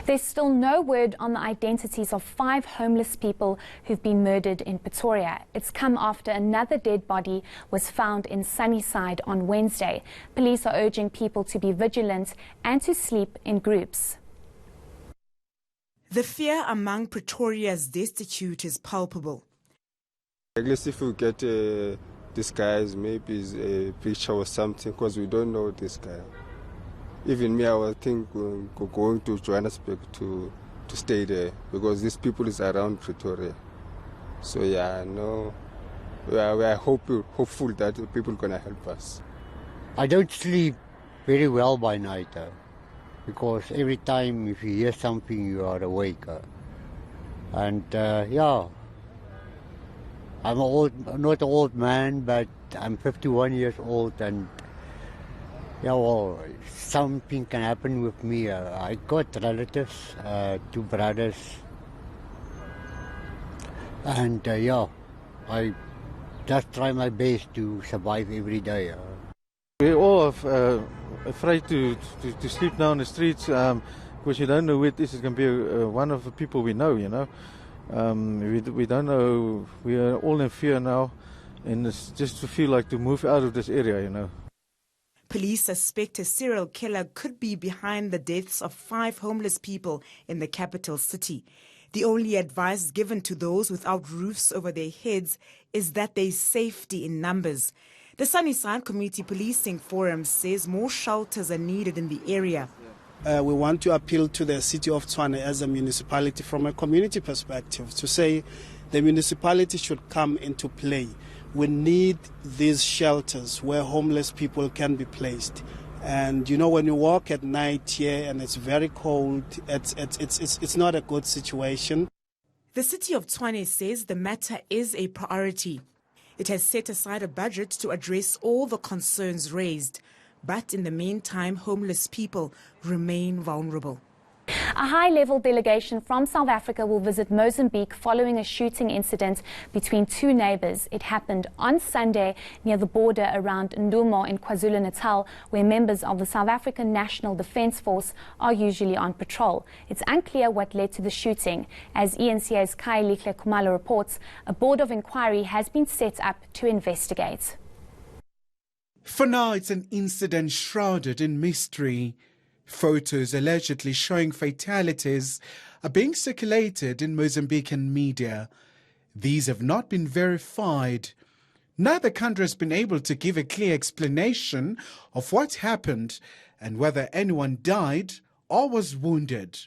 There's still no word on the identities of 5 homeless people who've been murdered in Pretoria. It's come after another dead body was found in Sunnyside on Wednesday. Police are urging people to be vigilant and to sleep in groups. The fear among Pretoria's destitute is palpable. At least if we get this guy, maybe it's a picture or something, because we don't know this guy. Even me, I was thinking going to Johannesburg to stay there, because these people is around Pretoria. So yeah, no, we are hopeful that the people are going to help us. I don't sleep very well by night, because every time if you hear something, you are awake. Yeah, I'm not an old man, but I'm 51 years old, and yeah, well, something can happen with me. I got relatives, 2 brothers, and yeah, I just try my best to survive every day. We're all afraid to sleep now on the streets, because you don't know where this is going to be one of the people we know, you know. We don't know, we are all in fear now, and it's just to feel like to move out of this area, you know. Police suspect a serial killer could be behind the deaths of 5 homeless people in the capital city. The only advice given to those without roofs over their heads is that there is safety in numbers. The Sunnyside Community Policing Forum says more shelters are needed in the area. We want to appeal to the city of Tshwane as a municipality from a community perspective to say the municipality should come into play. We need these shelters where homeless people can be placed. And you know, when you walk at night here and it's very cold, it's not a good situation. The city of Tshwane says the matter is a priority. It has set aside a budget to address all the concerns raised. But in the meantime, homeless people remain vulnerable. A high-level delegation from South Africa will visit Mozambique following a shooting incident between 2 neighbours. It happened on Sunday near the border around Ndumo in KwaZulu-Natal, where members of the South African National Defence Force are usually on patrol. It's unclear what led to the shooting. As ENCA's Khayelihle Khumalo reports, a board of inquiry has been set up to investigate. For now, it's an incident shrouded in mystery. Photos allegedly showing fatalities are being circulated in Mozambican media. These have not been verified. Neither country has been able to give a clear explanation of what happened and whether anyone died or was wounded.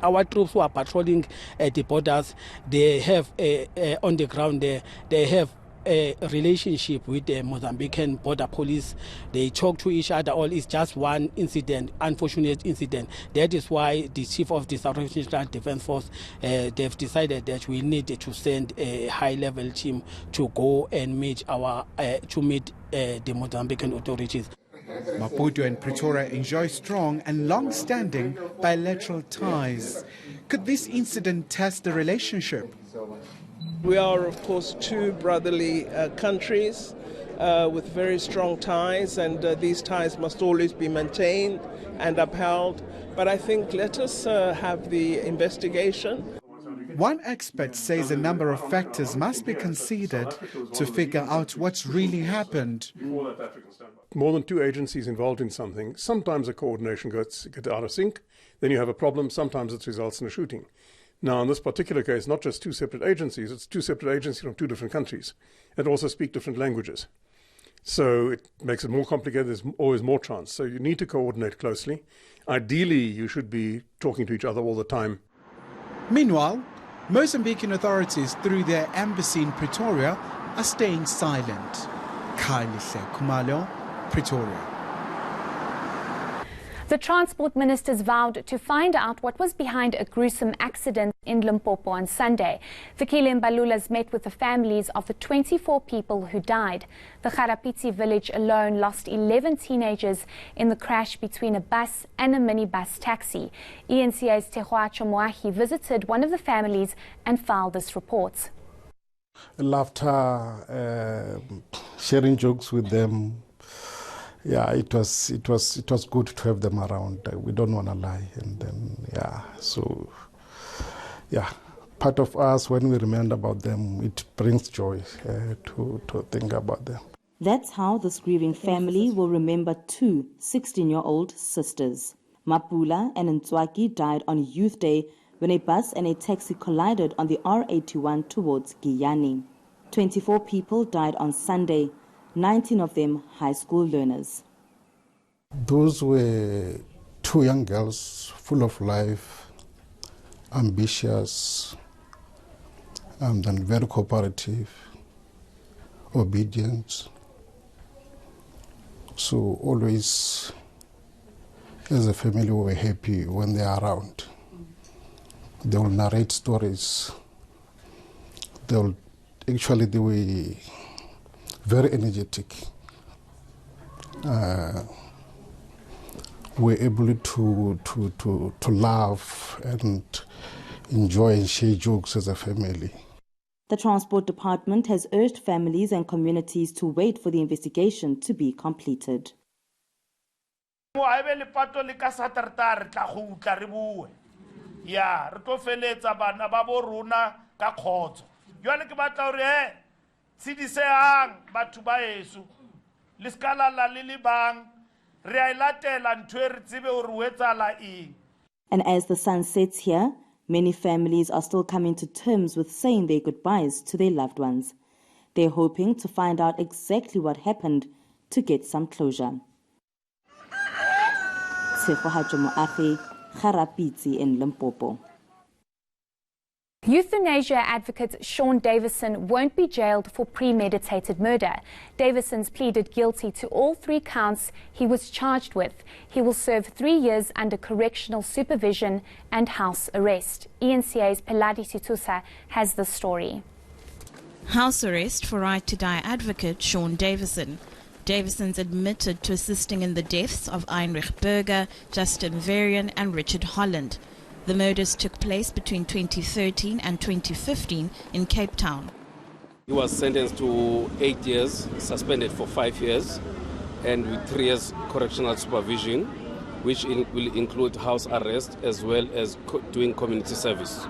Our troops who are patrolling the borders, they have on the ground there, they have a relationship with the Mozambican border police. They talk to each other. All is just one incident, unfortunate incident. That is why the chief of the South African Defence Force, they've decided that we need to send a high-level team to go and meet the Mozambican authorities. Maputo and Pretoria enjoy strong and long-standing bilateral ties. Could this incident test the relationship? We are, of course, 2 brotherly countries with very strong ties, and these ties must always be maintained and upheld. But I think let us have the investigation. One expert says a number of factors must be considered to figure out what's really happened. More than 2 agencies involved in something, sometimes a coordination gets out of sync, then you have a problem, sometimes it results in a shooting. Now, in this particular case, not just 2 separate agencies, it's 2 separate agencies from 2 different countries that also speak different languages. So it makes it more complicated, there's always more chance. So you need to coordinate closely. Ideally, you should be talking to each other all the time. Meanwhile, Mozambican authorities, through their embassy in Pretoria, are staying silent. Khayelihle Khumalo, Pretoria. The transport ministers vowed to find out what was behind a gruesome accident in Limpopo on Sunday. Fikile Mbalulas met with the families of the 24 people who died. The Kharapiti village alone lost 11 teenagers in the crash between a bus and a minibus taxi. ENCA's Tehuacho Moahi visited one of the families and filed this report. Laughter, sharing jokes with them. Yeah, it was good to have them around. We don't want to lie, and then yeah. Yeah, so, yeah, part of us, when we remember about them, it brings joy to think about them. That's how this grieving family will remember two 16-year-old sisters. Mapula and Ntswaki died on Youth Day when a bus and a taxi collided on the R81 towards Giyani. 24 people died on Sunday, 19 of them high school learners. Those were two young girls full of life, ambitious, and then very cooperative, obedient. So always, as a family, we were happy when they are around. They will narrate stories. They were very energetic. We're able to laugh and enjoy and share jokes as a family. The Transport Department has urged families and communities to wait for the investigation to be completed. And as the sun sets here, many families are still coming to terms with saying their goodbyes to their loved ones. They're hoping to find out exactly what happened to get some closure. In Limpopo. Euthanasia advocate Shawn Davison won't be jailed for premeditated murder. Davison's pleaded guilty to all 3 counts he was charged with. He will serve 3 years under correctional supervision and house arrest. ENCA's Peladi Situsa has the story. House arrest for right to die advocate Shawn Davison. Davison's admitted to assisting in the deaths of Heinrich Berger, Justin Varian and Richard Holland. The murders took place between 2013 and 2015 in Cape Town. He was sentenced to 8 years, suspended for 5 years, and with 3 years correctional supervision, which will include house arrest as well as doing community service.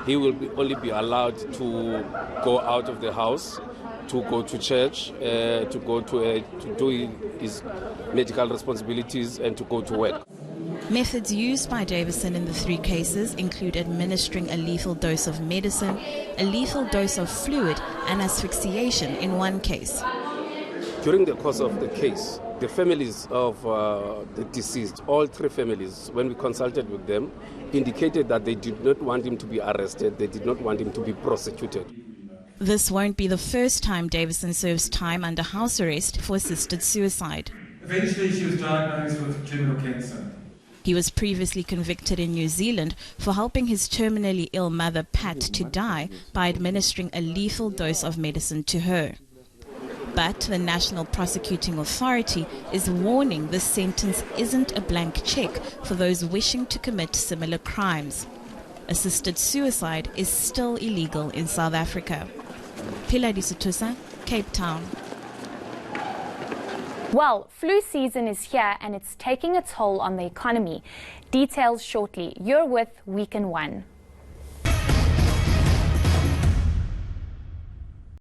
He will only be allowed to go out of the house, to go to church, to do his medical responsibilities and to go to work. Methods used by Davison in the 3 cases include administering a lethal dose of medicine, a lethal dose of fluid, and asphyxiation in one case. During the course of the case, the families of the deceased, all 3 families, when we consulted with them, indicated that they did not want him to be arrested, they did not want him to be prosecuted. This won't be the first time Davison serves time under house arrest for assisted suicide. Eventually she was diagnosed with terminal cancer. He was previously convicted in New Zealand for helping his terminally ill mother Pat to die by administering a lethal dose of medicine to her. But the National Prosecuting Authority is warning this sentence isn't a blank check for those wishing to commit similar crimes. Assisted suicide is still illegal in South Africa. Peladi Situsa, Cape Town. Well, flu season is here and it's taking a toll on the economy. Details shortly. You're with Week in 1.